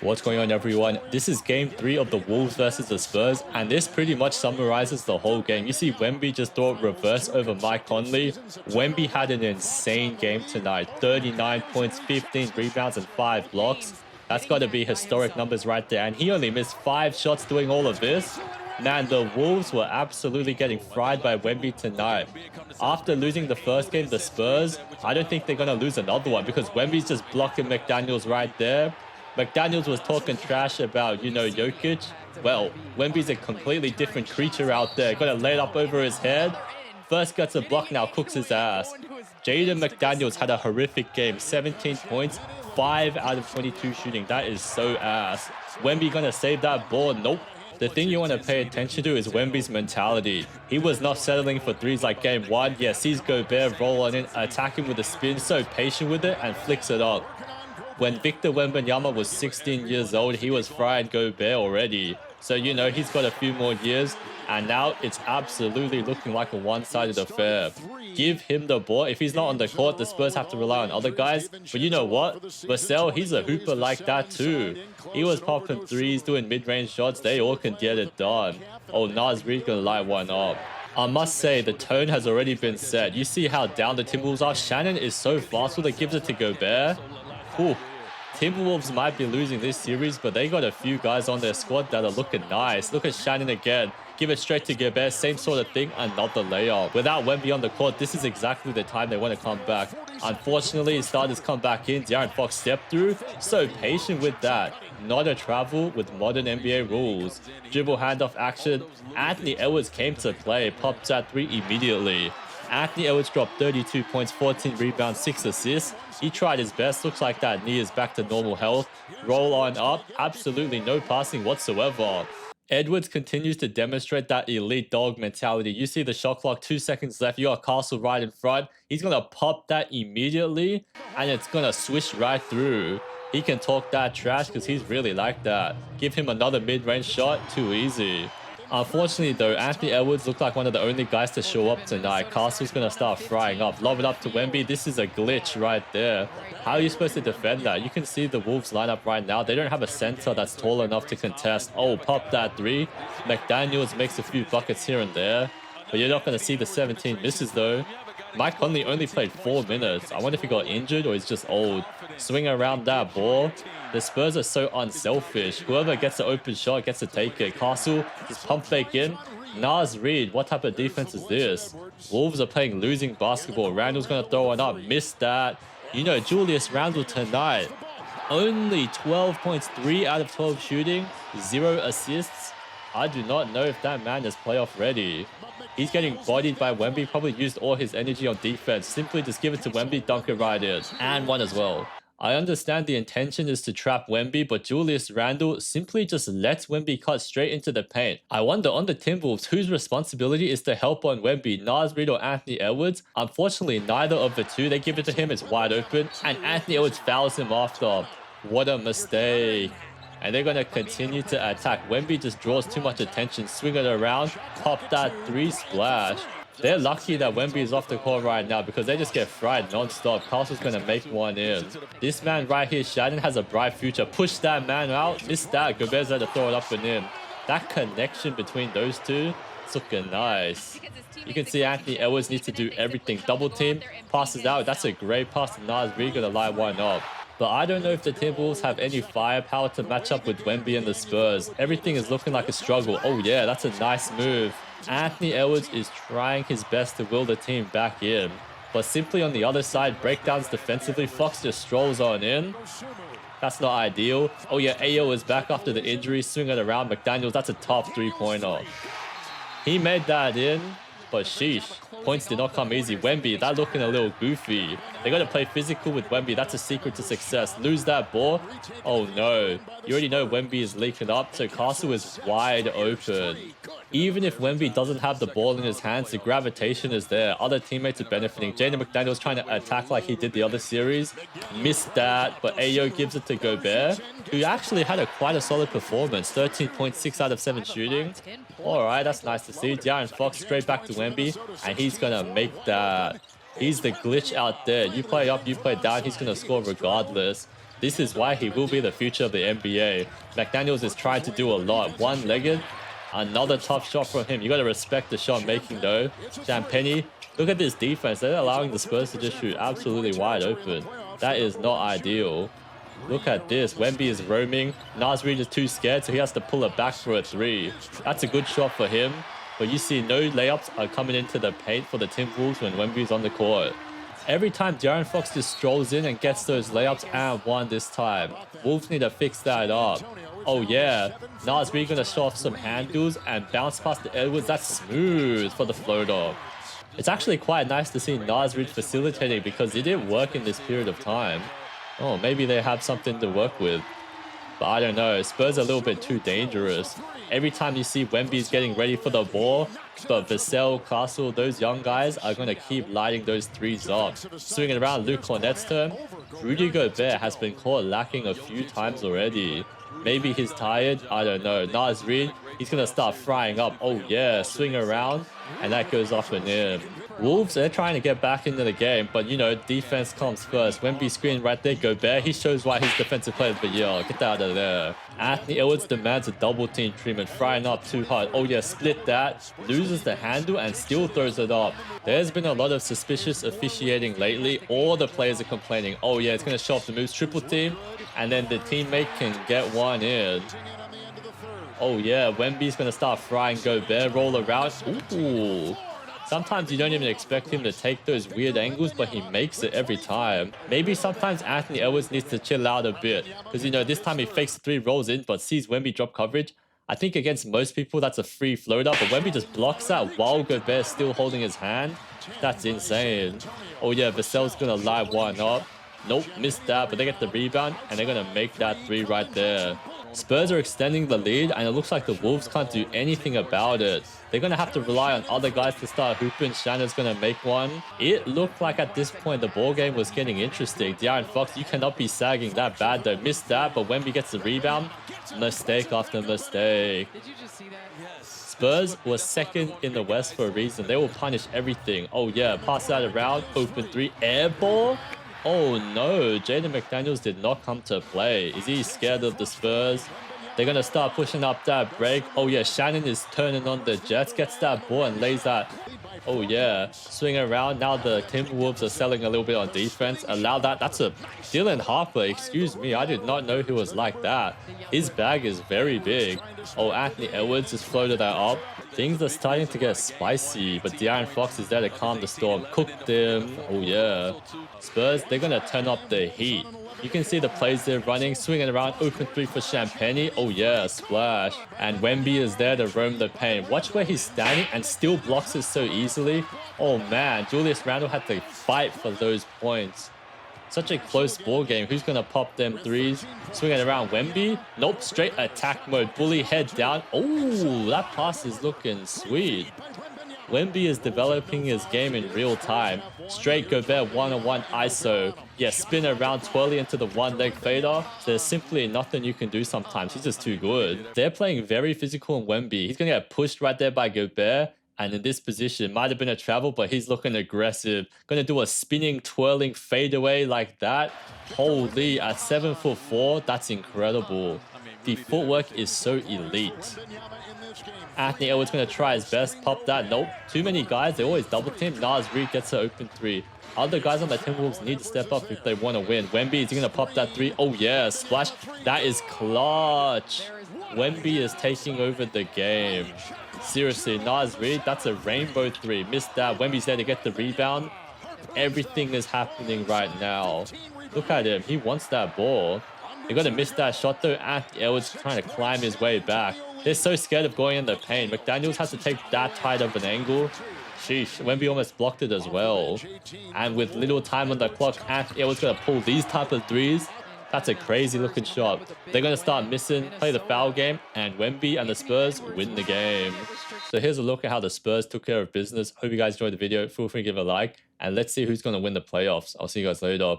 What's going on, everyone? This is game 3 of the Wolves versus the Spurs, and this pretty much summarizes the whole game. You see Wemby just throw it reverse over Mike Conley. Wemby had an insane game tonight. 39 points, 15 rebounds, and 5 blocks. That's got to be historic numbers right there. And he only missed 5 shots doing all of this. Man, the Wolves were absolutely getting fried by Wemby tonight. After losing the first game, the Spurs, I don't think they're going to lose another one because Wemby's just blocking McDaniels right there. McDaniels was talking trash about, Jokic. Well, Wemby's a completely different creature out there. Got to lay it up over his head. First gets a block, now cooks his ass. Jaden McDaniels had a horrific game. 17 points, 5 out of 22 shooting. That is so ass. Wemby gonna save that ball? Nope. The thing you want to pay attention to is Wemby's mentality. He was not settling for threes like game 1. Yeah, sees Gobert roll on in, attack him with a spin, so patient with it, and flicks it up. When Victor Wembanyama was 16 years old, he was frying Gobert already. So, he's got a few more years. And now it's absolutely looking like a one-sided affair. Give him the ball. If he's not on the court, the Spurs have to rely on other guys. But you know what? Vassell, he's a hooper like that too. He was popping threes, doing mid-range shots. They all can get it done. Oh, Naz Reid gonna light one up. I must say, the tone has already been set. You see how down the Timberwolves are? Shannon is so fast with it, gives it to Gobert. Ooh. Timberwolves might be losing this series, but they got a few guys on their squad that are looking nice. Look at Shannon again. Give it straight to Gobert. Same sort of thing. Another layup. Without Wemby on the court, this is exactly the time they want to come back. Unfortunately, starters come back in. De'Aaron Fox stepped through. So patient with that. Not a travel with modern NBA rules. Dribble handoff action. Anthony Edwards came to play. Popped that 3 immediately. Anthony Edwards dropped 32 points, 14 rebounds, 6 assists. He tried his best. Looks like that knee is back to normal health. Roll on up. Absolutely no passing whatsoever. Edwards continues to demonstrate that elite dog mentality. You see the shot clock, 2 seconds left. You got Castle right in front. He's going to pop that immediately, and it's going to swish right through. He can talk that trash because he's really like that. Give him another mid-range shot. Too easy. Unfortunately, though, Anthony Edwards looked like one of the only guys to show up tonight. Castle's going to start frying up. Lob it up to Wemby. This is a glitch right there. How are you supposed to defend that? You can see the Wolves lineup right now. They don't have a center that's tall enough to contest. Oh, pop that 3. McDaniels makes a few buckets here and there. But you're not going to see the 17 misses, though. Mike Conley only played 4 minutes. I wonder if he got injured or he's just old. Swing around that ball. The Spurs are so unselfish. Whoever gets the open shot gets to take it. Castle just pump fake in. Naz Reid, what type of defense is this? Wolves are playing losing basketball. Randall's going to throw one up. Missed that. Julius Randle tonight. Only 12 points, 3 out of 12 shooting. 0 assists. I do not know if that man is playoff ready. He's getting bodied by Wemby. Probably used all his energy on defense. Simply just give it to Wemby, dunk it right in. And one as well. I understand the intention is to trap Wemby, but Julius Randle simply just lets Wemby cut straight into the paint. I wonder on the Timberwolves, whose responsibility is to help on Wemby, Naz Reid or Anthony Edwards? Unfortunately, neither of the two. They give it to him, it's wide open, and Anthony Edwards fouls him after. What a mistake. And they're going to continue to attack. Wemby just draws too much attention. Swing it around, pop that 3 splash. They're lucky that Wemby is off the court right now because they just get fried non-stop. Castle's going to make one in. This man right here, Shannon, has a bright future. Push that man out. Missed that. Gobert's had to throw it up and in. That connection between those two, it's looking nice. You can see Anthony Edwards needs to do everything. Double team, passes out. That's a great pass to Naz Reid. Going to light one up. But I don't know if the Timberwolves have any firepower to match up with Wemby and the Spurs. Everything is looking like a struggle. Oh yeah, that's a nice move. Anthony Edwards is trying his best to will the team back in. But simply on the other side, breakdowns defensively. Fox just strolls on in. That's not ideal. Oh yeah, Ayo is back after the injury. Swing it around. McDaniels, that's a tough 3-pointer. He made that in, but sheesh. Points did not come easy. Wemby, that looking a little goofy. They got to play physical with Wemby. That's a secret to success. Lose that ball. Oh no. You already know Wemby is leaking up, so Castle is wide open. Even if Wemby doesn't have the ball in his hands, the gravitation is there. Other teammates are benefiting. Jaden McDaniels trying to attack like he did the other series. Missed that, but Ayo gives it to Gobert, who actually had quite a solid performance. 13.6 out of 7 shooting. Alright, that's nice to see. De'Aaron Fox straight back to Wemby, and he's going to make that. He's the glitch out there. You play up, you play down, he's going to score regardless. This is why he will be the future of the NBA. McDaniels is trying to do a lot. One-legged, another tough shot from him. You got to respect the shot making though. Champagny, look at this defense. They're allowing the Spurs to just shoot absolutely wide open. That is not ideal. Look at this. Wemby is roaming. Naz Reid is too scared, so he has to pull it back for a three. That's a good shot for him. But you see no layups are coming into the paint for the Timberwolves when Wemby's on the court. Every time De'Aaron Fox just strolls in and gets those layups and one this time. Wolves need to fix that up. Oh yeah, Naz Reid gonna show off some handles and bounce past the Edwards. That's smooth for the floater. It's actually quite nice to see Naz Reid facilitating because it didn't work in this period of time. Oh, maybe they have something to work with. But I don't know, Spurs are a little bit too dangerous. Every time you see Wemby's getting ready for the ball, but Vassell, Castle, those young guys are going to keep lighting those threes up. Swinging around Luke Cornett's turn, Rudy Gobert has been caught lacking a few times already. Maybe he's tired, I don't know. Naz Reid, he's going to start frying up. Oh yeah, swing around, and that goes off and in. Wolves, they're trying to get back into the game, but you know, defense comes first. Wemby screen right there, Gobert, he shows why he's defensive player of the year. Get that out of there. Anthony Edwards demands a double team treatment, frying up too hard. Oh yeah, split that, loses the handle and still throws it up. There's been a lot of suspicious officiating lately. All the players are complaining. Oh yeah, it's going to show off the moves, triple team, and then the teammate can get one in. Oh yeah, Wemby's going to start frying Gobert, roll around. Ooh. Sometimes you don't even expect him to take those weird angles, but he makes it every time. Maybe sometimes Anthony Edwards needs to chill out a bit. Because, you know, this time he fakes the three, rolls in, but sees Wemby drop coverage. I think against most people, that's a free floater, but Wemby just blocks that while Gobert's still holding his hand. That's insane. Oh yeah, Vassell's going to light one up. Nope, missed that, but they get the rebound, and they're going to make that three right there. Spurs are extending the lead, and it looks like the Wolves can't do anything about it. They're going to have to rely on other guys to start hooping. Shannon's going to make one. It looked like at this point the ball game was getting interesting. De'Aaron Fox, you cannot be sagging that bad though. Missed that, but Wemby gets the rebound. Mistake after mistake. Spurs was second in the West for a reason. They will punish everything. Oh yeah, pass that around. Open three. Air ball? Oh no, Jaden McDaniels did not come to play. Is he scared of the Spurs? They're going to start pushing up that break. Oh yeah, Shannon is turning on the Jets. Gets that ball and lays that. Oh yeah, swing around. Now the Timberwolves are selling a little bit on defense. Allow that. That's a Dylan Harper. Excuse me, I did not know he was like that. His bag is very big. Oh, Anthony Edwards just floated that up. Things are starting to get spicy, but De'Aaron Fox is there to calm the storm. Cook them. Oh yeah. Spurs, they're going to turn up the heat. You can see the plays they're running, swinging around, open three for Champagny. Oh yeah, splash. And Wemby is there to roam the paint. Watch where he's standing and still blocks it so easily. Oh man, Julius Randle had to fight for those points. Such a close ball game. Who's going to pop them threes? Swinging around Wemby. Nope, straight attack mode. Bully head down. Oh, that pass is looking sweet. Wemby is developing his game in real time. Straight Gobert one-on-one ISO. Yeah, spin around, twirling into the one-leg fader. There's simply nothing you can do sometimes. He's just too good. They're playing very physical in Wemby. He's going to get pushed right there by Gobert. And in this position, might have been a travel, but he's looking aggressive. Going to do a spinning, twirling fadeaway like that. Holy, at 7'4", that's incredible. The footwork is so elite. Anthony Edwards going to try his best. Pop that. Nope. Too many guys. They always double team. Naz Reid gets an open three. Other guys on the Timberwolves need to step up if they want to win. Wemby, is he going to pop that three? Oh yeah, splash. That is clutch. Wemby is taking over the game. Seriously, Naz Reid, that's a rainbow three. Missed that. Wemby's there to get the rebound. Everything is happening right now. Look at him. He wants that ball. They're going to miss that shot though. Anthony Edwards trying to climb his way back. They're so scared of going in the paint. McDaniels has to take that tight of an angle. Sheesh, Wemby almost blocked it as well. And with little time on the clock, Anthony Edwards going to pull these type of threes. That's a crazy looking shot. They're going to start missing, play the foul game, and Wemby and the Spurs win the game. So here's a look at how the Spurs took care of business. Hope you guys enjoyed the video. Feel free to give it a like, and let's see who's going to win the playoffs. I'll see you guys later.